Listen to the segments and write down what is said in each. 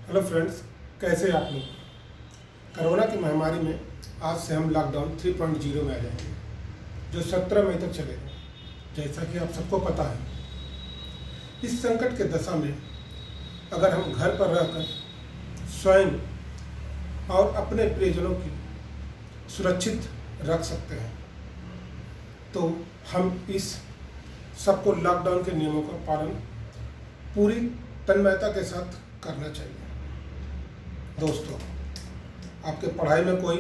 Hello friends, कैसे आप लोग। कोरोना की महामारी में आज से हम लॉकडाउन 3.0 में आ जाएंगे, जो 17 मई तक चलेगा। जैसा कि आप सबको पता है, इस संकट के दशा में अगर हम घर पर रहकर स्वयं और अपने प्रियजनों की सुरक्षित रख सकते हैं, तो हम इस सबको लॉकडाउन के नियमों का पालन पूरी तन्मयता के साथ करना चाहिए। दोस्तों, आपके पढ़ाई में कोई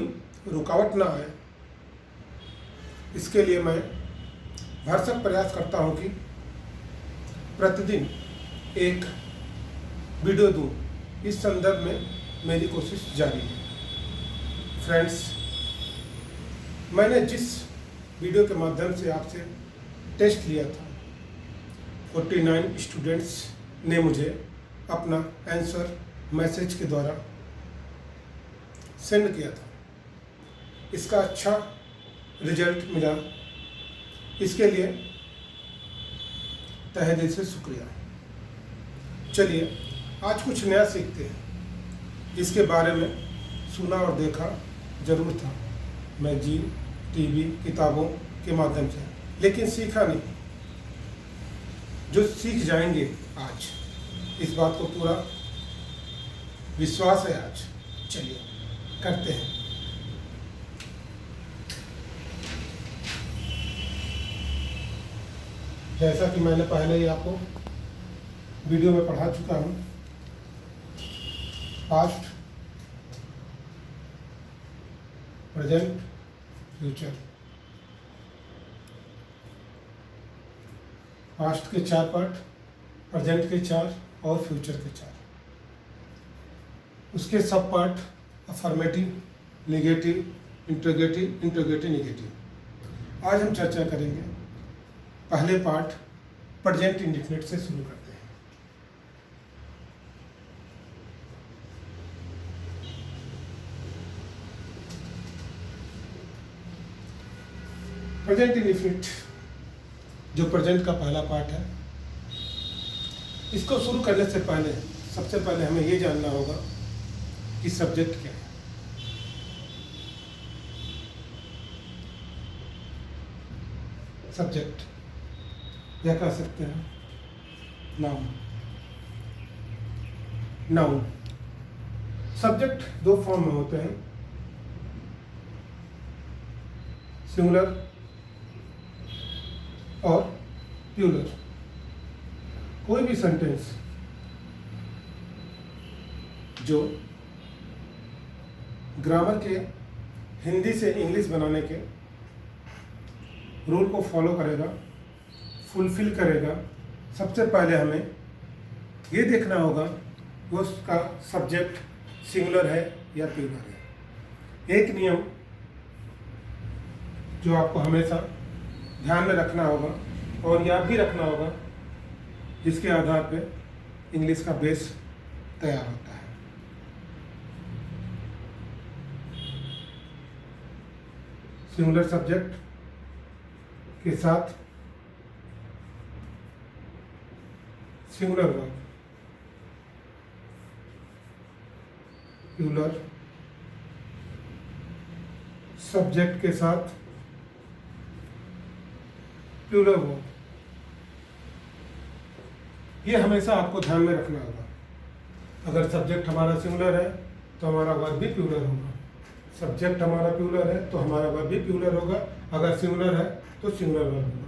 रुकावट ना आए, इसके लिए मैं भरसक प्रयास करता हूं कि प्रतिदिन एक वीडियो दूं। इस संदर्भ में मेरी कोशिश जारी है। फ्रेंड्स, मैंने जिस वीडियो के माध्यम से आपसे टेस्ट लिया था, 49 स्टूडेंट्स ने मुझे अपना आंसर मैसेज के द्वारा सेंड किया था। इसका अच्छा रिजल्ट मिला, इसके लिए तहे दिल से शुक्रिया। चलिए आज कुछ नया सीखते हैं, जिसके बारे में सुना और देखा जरूर था मैगजीन, टीवी, किताबों के माध्यम से, लेकिन सीखा नहीं। जो सीख जाएंगे आज, इस बात को पूरा विश्वास है आज। चलिए करते हैं। जैसा कि मैंने पहले ही आपको वीडियो में पढ़ा चुका हूं, पास्ट, प्रेजेंट, फ्यूचर। पास्ट के 4 पार्ट, प्रेजेंट के 4 और फ्यूचर के 4। उसके सब part affirmative, negative, interrogative, interrogative, negative. आज हम चर्चा करेंगे पहले पार्ट प्रेजेंट इंडेफिनिट से शुरू करते हैं। प्रेजेंट इंडेफिनिट जो प्रेजेंट का पहला पार्ट है, इसको शुरू करने से पहले सबसे पहले हमें ये जानना होगा कि सब्जेक्ट क्या है। सब्जेक्ट या कह सकते हैं नाउन। नाउन सब्जेक्ट 2 फॉर्म में होते हैं, सिंगुलर और प्लूरल। कोई भी सेंटेंस जो ग्रामर के हिंदी से इंग्लिश बनाने के रूल को फॉलो करेगा, फुलफिल करेगा, सबसे पहले हमें ये देखना होगा कि उसका सब्जेक्ट सिंगुलर है या प्लूरल है। एक नियम जो आपको हमेशा ध्यान में रखना होगा और याद भी रखना होगा, जिसके आधार पर इंग्लिश का बेस तैयार होता है। सिंगुलर सब्जेक्ट के साथ सिंगुलर वर्ब, प्लूरल सब्जेक्ट के साथ प्लूरल वर्ब। ये हमेशा आपको ध्यान में रखना होगा। अगर सब्जेक्ट हमारा सिंगुलर है तो हमारा वर्ब भी प्लूरल होगा, सब्जेक्ट हमारा प्लूरल है तो हमारा वर्ब भी प्लूरल होगा, अगर सिंगुलर है तो सिंगुलर वर्ब होगा।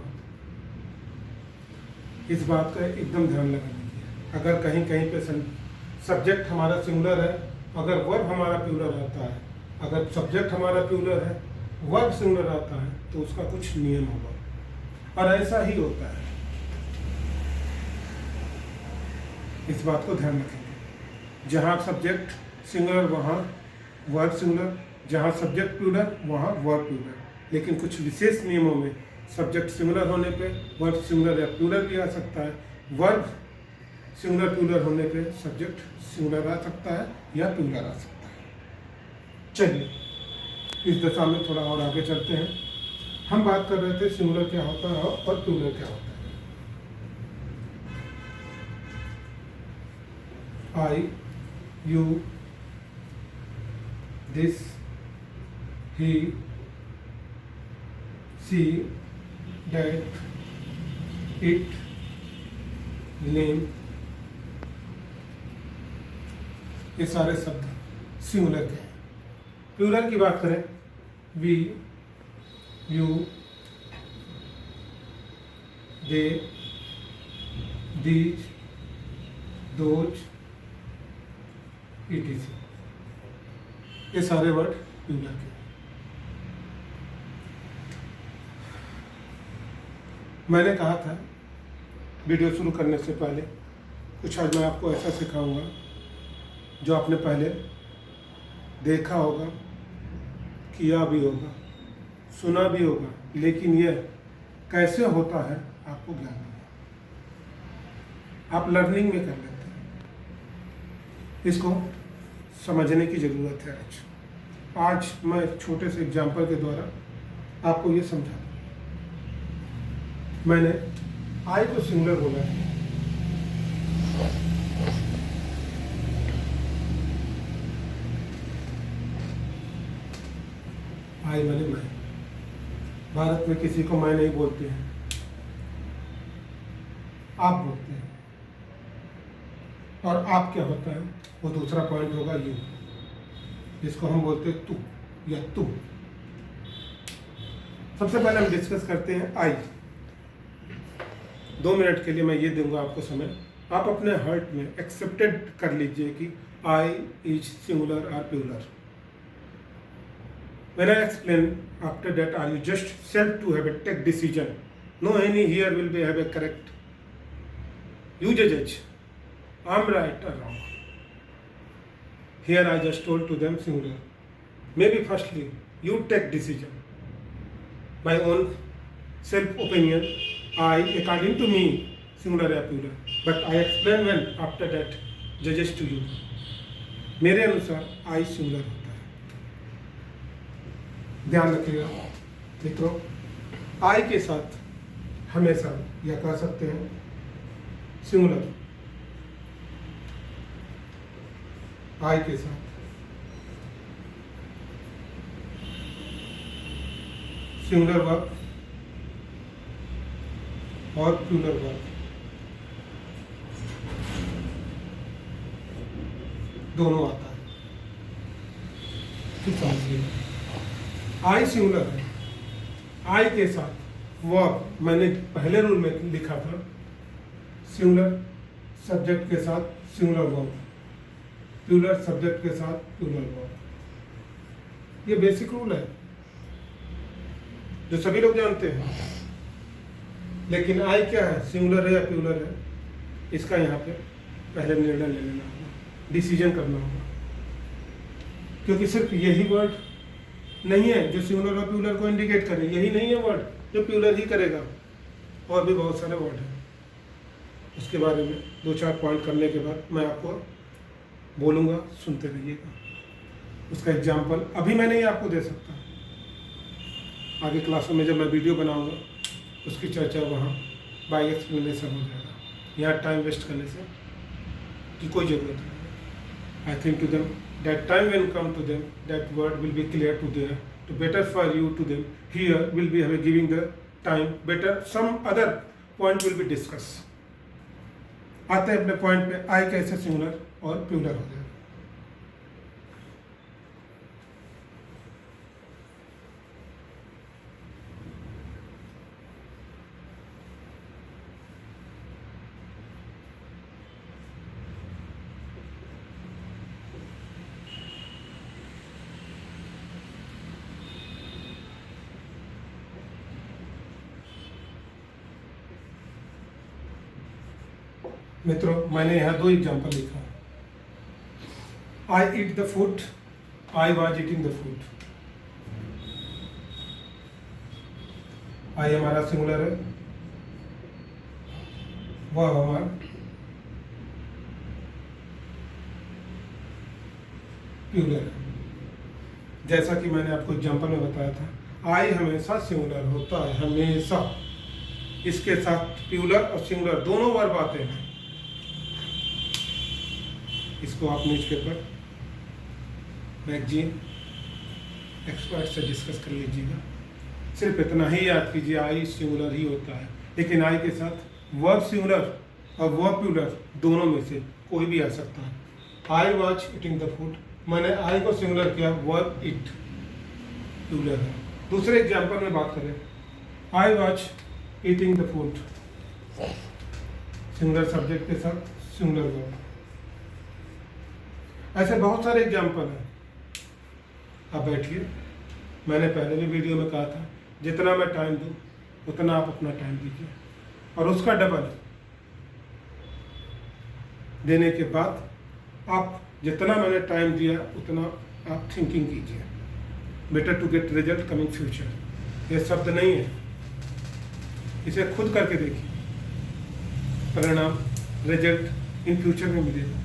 इस बात का एकदम ध्यान लगा लीजिए। अगर कहीं कहीं पे सब्जेक्ट हमारा सिंगुलर है, अगर वर्ब हमारा प्लूरल आता है, अगर सब्जेक्ट हमारा प्लूरल है, वर्ब सिंगुलर आता है, तो उसका कुछ नियम होगा, और ऐसा ही होता है। इस बात को ध्यान रखेंगे। जहाँ सब्जेक्ट सिंगुलर वहाँ वर्ब सिंगुलर, जहाँ सब्जेक्ट प्लूरल वहाँ वर्ब प्लूरल। लेकिन कुछ विशेष नियमों में सब्जेक्ट सिंगुलर होने पे वर्ब सिंगुलर या प्लूरल भी आ सकता है, वर्ब सिंगुलर प्लूरल होने पे सब्जेक्ट सिंगुलर आ सकता है या प्लूरल आ सकता है। चलिए इस दशा में थोड़ा और आगे चलते हैं। हम बात कर रहे थे सिंगुलर क्या होता है और प्लूरल क्या होता है। आई, you, this, he, she, that, it, name, ये सारे शब्द सिंगुलर के हैं। प्लूरल की बात करें, we, you, they, these, those, etc. ये सारे वर्ड प्लूरल के हैं। मैंने कहा था वीडियो शुरू करने से पहले कुछ आज मैं आपको ऐसा सिखाऊंगा जो आपने पहले देखा होगा, किया भी होगा, सुना भी होगा, लेकिन यह कैसे होता है आपको ज्ञान नहीं है। आप लर्निंग में कर लेते हैं, इसको समझने की ज़रूरत है। आज मैं एक छोटे से एग्जाम्पल के द्वारा आपको ये समझा दूँ। मैंने आई को सिंगुलर बोला है, आई मैंने मैं। भारत में किसी को मैं नहीं बोलते हैं, आप बोलते हैं। और आप क्या होता है, वो दूसरा पॉइंट होगा यू, जिसको हम बोलते हैं तू या तू। सबसे पहले हम डिस्कस करते हैं आई। 2 मिनट के लिए मैं ये दूंगा आपको समय, आप अपने हार्ट में एक्सेप्टेड कर लीजिए कि आई इज सिंगुलर और plural. When I explain after that, are you just self to have a take decision? No any here will be have a correct. You judge. I'm right or wrong. Here I just told to them singular. Maybe firstly you take decision. My own self opinion. I according to me singular or plural. But I explain when after that judges to you. मेरे अनुसार I singular होता है। ध्यान रखिएगा मित्रों, आई के साथ हमेशा या कह सकते हैं सिंगुलर, आई के साथ सिंगुलर वर्ब और प्लूरल वर्ब दोनों आता है। तो समझिए, आई सिंगुलर है, आई के साथ वर्ब मैंने पहले रूल में लिखा था, सिंगुलर सब्जेक्ट के साथ सिंगुलर वर्ब, प्लूरल सब्जेक्ट के साथ प्लूरल वर्ब। ये बेसिक रूल है जो सभी लोग जानते हैं। लेकिन आई क्या है, सिंगुलर है या प्लूरल है, इसका यहाँ पे पहले निर्णय ले लेना होगा, डिसीजन करना होगा। क्योंकि सिर्फ यही वर्ड नहीं है जो सिंगुलर और प्लूरल को इंडिकेट करे, यही नहीं है वर्ड जो प्लूरल ही करेगा, और भी बहुत सारे वर्ड हैं। उसके बारे में 2-4 पॉइंट करने के बाद मैं आपको बोलूँगा, सुनते रहिएगा। उसका एग्जाम्पल अभी मैं नहीं आपको दे सकता, आगे क्लासों में जब मैं वीडियो बनाऊँगा उसकी चर्चा वहाँ बाय एक्सप्लेनेशन हो जाएगा। यहाँ टाइम वेस्ट करने से की कोई ज़रूरत नहीं। I think to them that time when come to them, that word will be clear to them, to better for you to them. Here will be giving the time better, some other point will be discussed. आते हैं अपने point पे, आई कैसे singular और plural हो जाएगा। मित्रों, मैंने यहाँ 2 एग्जाम्पल लिखा। I eat the food, I was eating the food. I हमारा सिंगुलर है, वह हमारा प्लूरल है। जैसा कि मैंने आपको एग्जाम्पल में बताया था, आई हमेशा सिंगुलर होता है, हमेशा। इसके साथ प्लूरल और सिंगुलर दोनों वर्ब आते हैं। इसको आप न्यूज़पेपर, मैगजीन, एक्सपर्ट से डिस्कस कर लीजिएगा। सिर्फ इतना ही याद कीजिए, आई सिंगुलर ही होता है, लेकिन आई के साथ वर्ब सिंगुलर और वर्ब प्लूरल दोनों में से कोई भी आ सकता है। आई वॉज ईटिंग द फूड, मैंने आई को सिंगुलर किया, वर्ब इट प्लूरल है। दूसरे एग्जाम्पल में बात करें, आई was eating the food, singular subject के साथ सिंगुलर वर्ब। ऐसे बहुत सारे एग्जाम्पल हैं। आप बैठिए, मैंने पहले भी वीडियो में कहा था, जितना मैं टाइम दूँ उतना आप अपना टाइम दीजिए, और उसका डबल देने के बाद आप जितना मैंने टाइम दिया उतना आप थिंकिंग कीजिए। Better to get result coming future, ये शब्द नहीं है, इसे खुद करके देखिए, परिणाम रिजल्ट इन फ्यूचर में मिलेगा।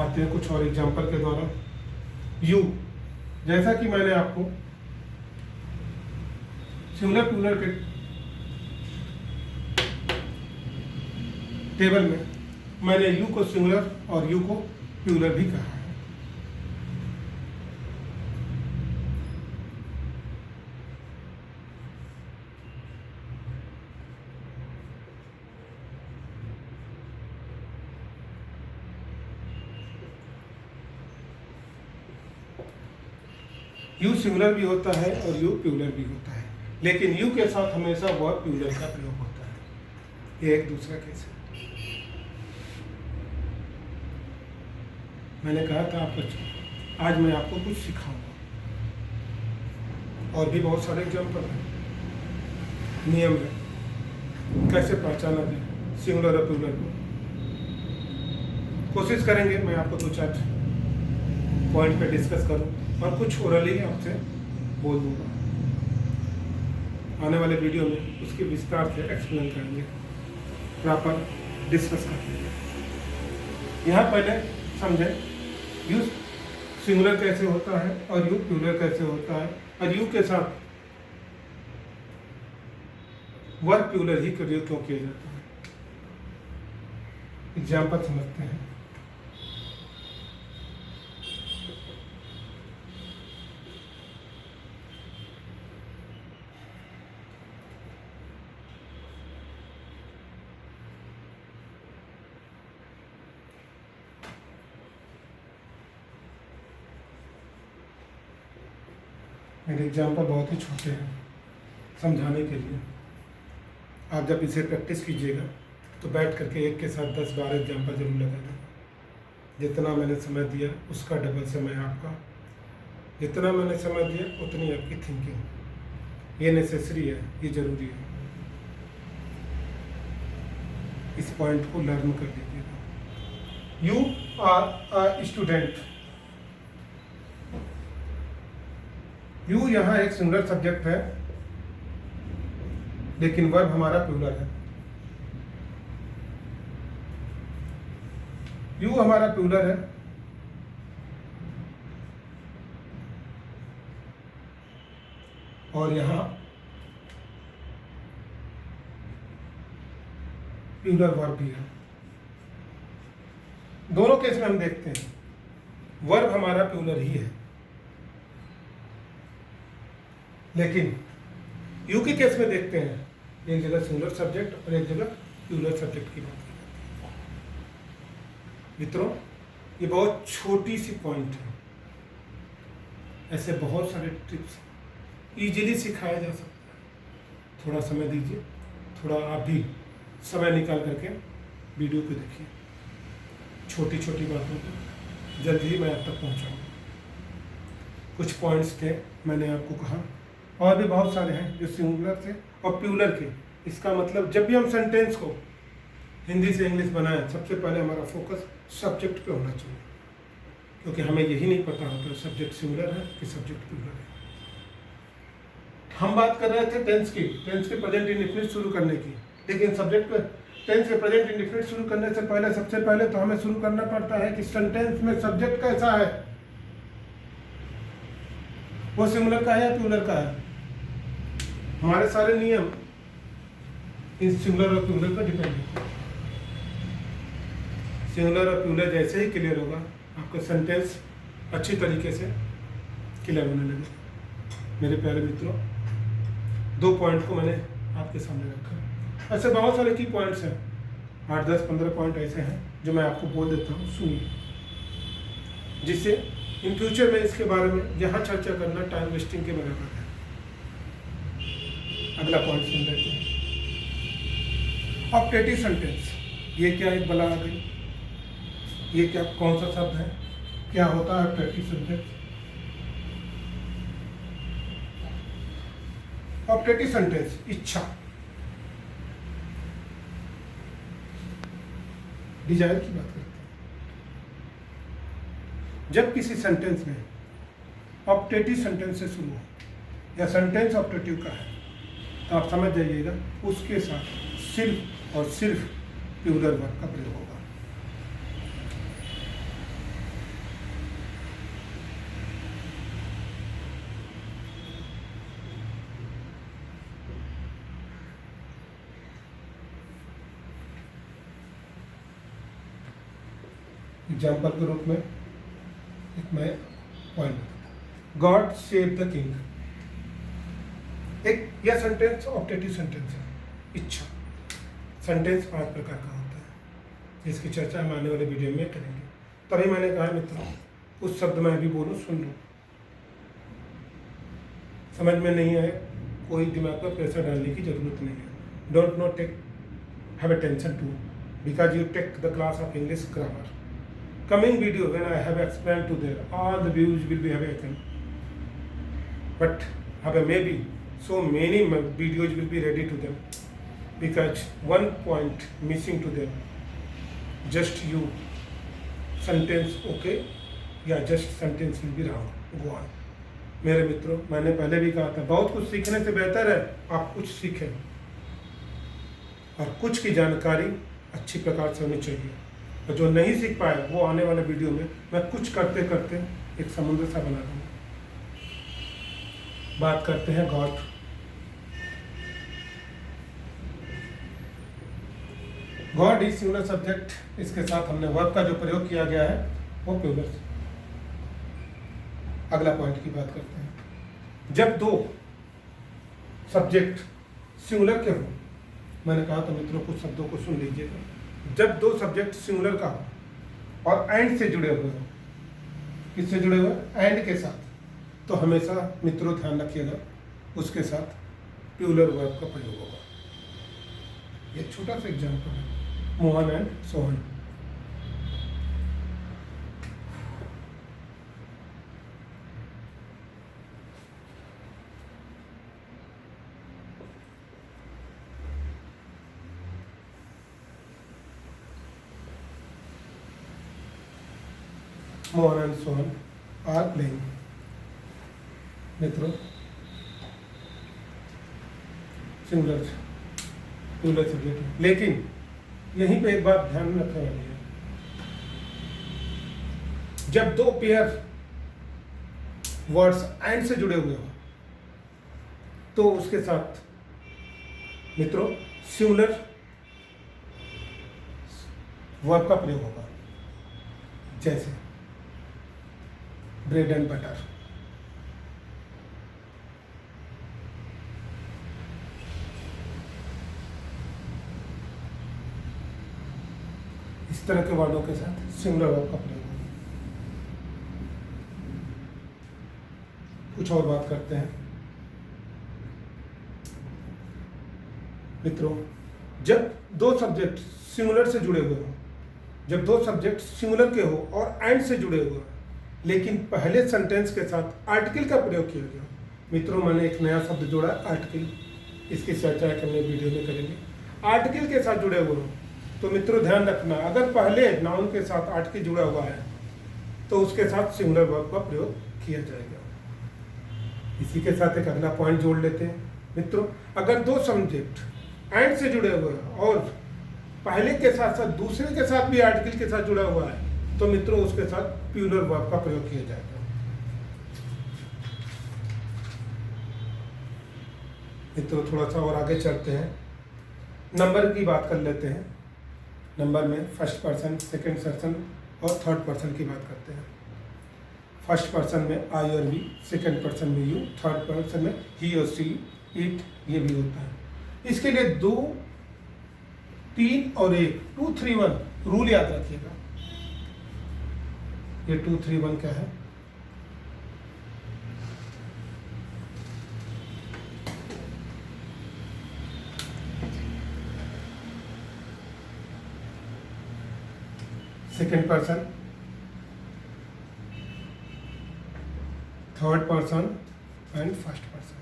आते हैं कुछ और एग्जाम्पल के द्वारा। यू, जैसा कि मैंने आपको सिंगुलर प्लूरल के टेबल में मैंने यू को सिंगुलर और यू को प्लूरल भी कहा है। यू सिंगुलर भी होता है और यू प्लूरल भी होता है, लेकिन यू के साथ हमेशा वर्ब प्लूरल का प्रयोग होता है। ये एक दूसरा केस है। मैंने कहा था आपको आज मैं आपको कुछ सिखाऊंगा, और भी बहुत सारे एग्जाम्पल हैं, नियम है कैसे पहचाना जाए सिंगुलर और प्लूरल को। कोशिश करेंगे मैं आपको 2-4 पॉइंट पे डिस्कस करूं, और कुछ ओरली आपसे बोल दूंगा। आने वाले वीडियो में उसकी विस्तार से एक्सप्लेन करेंगे, प्रॉपर डिस्कस करेंगे। यहाँ पहले समझें यू सिंगुलर कैसे होता है और यू प्लूरल कैसे होता है, और यू के साथ वर्ब प्लूरल ही प्रयोग क्यों किया जाता है। एग्जाम्पल समझते हैं। मेरे एग्जाम्पल बहुत ही छोटे हैं समझाने के लिए। आप जब इसे प्रैक्टिस कीजिएगा तो बैठ करके एक के साथ 10-12 एग्जाम्पल जरूर लगाइएगा। जितना मैंने समय दिया उसका डबल समय आपका, जितना मैंने समय दिया उतनी आपकी थिंकिंग, ये नेसेसरी है, ये ज़रूरी है। इस पॉइंट को लर्न कर लीजिएगा। You are a student, you यहाँ एक सिंगुलर सब्जेक्ट है, लेकिन वर्ब हमारा प्लूरल है। यू हमारा प्लूरल है, और यहाँ प्लूरल वर्ब भी है। दोनों केस में हम देखते हैं वर्ब हमारा प्लूरल ही है, लेकिन यू के केस में देखते हैं एक जगह सिंगुलर सब्जेक्ट और एक जगह प्लूरल सब्जेक्ट की बात की जाती है। मित्रों, ये बहुत छोटी सी पॉइंट है, ऐसे बहुत सारे टिप्स इजीली सिखाया जा सकता है। थोड़ा समय दीजिए, थोड़ा आप भी समय निकाल करके वीडियो को देखिए। छोटी छोटी बातों को जल्द ही मैं आप तक पहुंचाऊंगा। कुछ पॉइंट्स थे मैंने आपको कहा, और भी बहुत सारे हैं जो सिंगुलर थे और प्लूरल के। इसका मतलब जब भी हम सेंटेंस को हिंदी से इंग्लिश बनाएं, सबसे पहले हमारा फोकस सब्जेक्ट पे होना चाहिए, क्योंकि हमें यही नहीं पता होता सब्जेक्ट सिंगुलर है कि सब्जेक्ट प्लूरल है। हम बात कर रहे थे टेंस की प्रेजेंट इंडेफिनिट शुरू करने की, लेकिन सब्जेक्ट पे टेंस के प्रेजेंट इंडेफिनिट शुरू करने से पहले सबसे पहले तो हमें शुरू करना पड़ता है कि सेंटेंस में सब्जेक्ट कैसा है, वो सिंगुलर का है या प्लूरल का है। हमारे सारे नियम इन सिंगुलर और प्लूरल पर डिपेंड है। सिंगुलर और प्लूरल जैसे ही क्लियर होगा आपका सेंटेंस अच्छी तरीके से क्लियर होने लगेगा। मेरे प्यारे मित्रों, 2 पॉइंट को मैंने आपके सामने रखा। ऐसे बहुत सारे की पॉइंट्स हैं, 8, 10, 15 पॉइंट ऐसे हैं जो मैं आपको बोल देता हूँ, सुनिए, जिससे इन फ्यूचर में इसके बारे में यहाँ चर्चा करना टाइम वेस्टिंग के बराबर है। अगला पॉइंट सुन लेते हैं, ऑप्टेटिव सेंटेंस। ये क्या एक बला आ गई, ये क्या कौन सा शब्द है, क्या होता है ऑप्टेटिव सेंटेंस? ऑप्टेटिव सेंटेंस इच्छा, डिजायर की बात करते हैं। जब किसी सेंटेंस में ऑप्टेटिव सेंटेंस से शुरू हो या सेंटेंस ऑप्टेटिव का है तो आप समझ जाइएगा उसके साथ सिर्फ और सिर्फ प्लूरल वर्ब का प्रयोग होगा। एग्जाम्पल के रूप में एक मैं point, God save the king, एक यह सेंटेंस ऑप्टेटिव सेंटेंस है, इच्छा। सेंटेंस 5 प्रकार का होता है, जिसकी चर्चा हम आने वाले वीडियो में करेंगे। तभी मैंने कहा मित्रों, उस शब्द में अभी बोलूँ, सुन लो, समझ में नहीं आए कोई दिमाग पर प्रेशर डालने की जरूरत नहीं है। Don't know take have attention to because you take the class of English grammar. Coming video when I have explained to them, all the views will be awakened. But maybe so many videos will be ready to them because one point missing to them. Just you sentence okay या just sentence will be wrong. Go on. मेरे मित्रों, मैंने पहले भी कहा था, बहुत कुछ सीखने से बेहतर है आप कुछ सीखें और कुछ की जानकारी अच्छी प्रकार से होनी चाहिए। और जो नहीं सीख पाए वो आने वाले वीडियो में मैं कुछ करते करते एक समुद्र सा बना दूंगा। बात करते हैं God. God is singular subject, इसके साथ हमने वर्ब का जो प्रयोग किया गया है वो प्लूरल। अगला पॉइंट की बात करते हैं, जब 2 सब्जेक्ट सिंगुलर के हो, मैंने कहा तो मित्रों कुछ शब्दों को सुन लीजिएगा। जब 2 सब्जेक्ट सिंगुलर का हो और एंड से जुड़े हुए हो, किससे जुड़े हुए? एंड के साथ, तो हमेशा मित्रों ध्यान रखिएगा उसके साथ प्लूरल वर्ब का प्रयोग होगा। ये छोटा सा एग्जांपल है, Mohan and Sohan. Mohan and Sohan are playing. मित्रों, सिंगुलर प्लूरल सब्जेक्ट, लेकिन यहीं पे एक बात ध्यान रखने वाली है, जब 2 पेयर वर्ड्स एंड से जुड़े हुए हो तो उसके साथ मित्रों सिंगुलर वर्ब का प्रयोग होगा। जैसे ब्रेड एंड बटर, इस तरह के वर्डों के साथ सिंगुलर वर्ब का प्रयोग होगा। कुछ और बात करते हैं मित्रों, जब 2 सब्जेक्ट सिंगुलर से जुड़े हुए हो, जब 2 सब्जेक्ट सिंगुलर के हो और एंड से जुड़े हुए हो, लेकिन पहले सेंटेंस के साथ आर्टिकल का प्रयोग किया गया। मित्रों, मैंने एक नया शब्द जोड़ा, आर्टिकल, इसकी चर्चा हमने वीडियो में करेंगे। आर्टिकल के साथ जुड़े हुए हो तो मित्रों ध्यान रखना, अगर पहले नाउन के साथ आर्टिकल जुड़ा हुआ है तो उसके साथ सिंगुलर वर्ब का प्रयोग किया जाएगा। इसी के साथ एक अगला पॉइंट जोड़ लेते हैं मित्रों, अगर 2 सब्जेक्ट एंड से जुड़े हुए हैं और पहले के साथ साथ दूसरे के साथ भी आर्टिकल के साथ जुड़ा हुआ है तो मित्रों उसके साथ प्लूरल वर्ब का प्रयोग किया जाएगा। मित्रों थोड़ा सा और आगे चलते हैं, नंबर की बात कर लेते हैं। नंबर में फर्स्ट पर्सन, सेकंड पर्सन और थर्ड पर्सन की बात करते हैं। फर्स्ट पर्सन में आई और वी, सेकंड पर्सन में यू, थर्ड पर्सन में ही और सी, इट, ये भी होता है। इसके लिए 2, 3 और 1, 2, 3, 1 रूल याद रखिएगा। ये 2, 3, 1 क्या है? Second person, third person and first person.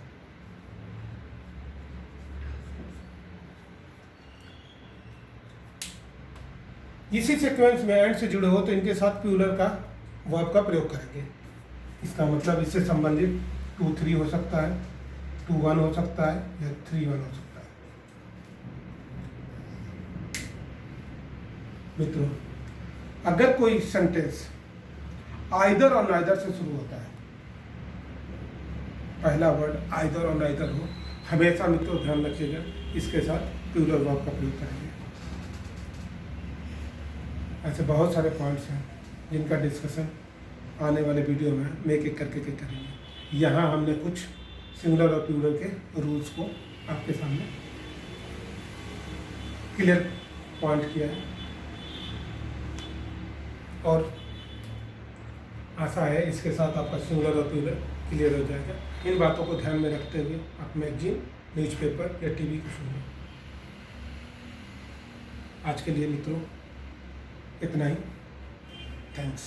इसी सीक्वेंस में एंड से जुड़े हो तो इनके साथ प्लूरल का वर्ब का प्रयोग करेंगे। इसका मतलब इससे संबंधित 2, 3 हो सकता है, 2, 1 हो सकता है या 3, 1 हो सकता है। मित्रों, अगर कोई सेंटेंस आइदर और नाइदर से शुरू होता है, पहला वर्ड आइदर और नाइदर हो, हमेशा मित्रों ध्यान रखिएगा इसके साथ प्लूरल वर्ब का प्रयोग करेंगे। ऐसे बहुत सारे पॉइंट्स हैं जिनका डिस्कशन आने वाले वीडियो में हम एक एक करके करेंगे। यहाँ हमने कुछ सिंगुलर और प्लूरल के रूल्स को आपके सामने क्लियर पॉइंट किया है और आशा है इसके साथ आपका सिंगुलर और प्लूरल क्लियर हो जाएगा। इन बातों को ध्यान में रखते हुए आप मैगजीन, न्यूज़पेपर या टीवी को सुनिए। आज के लिए मित्रों इतना ही। थैंक्स।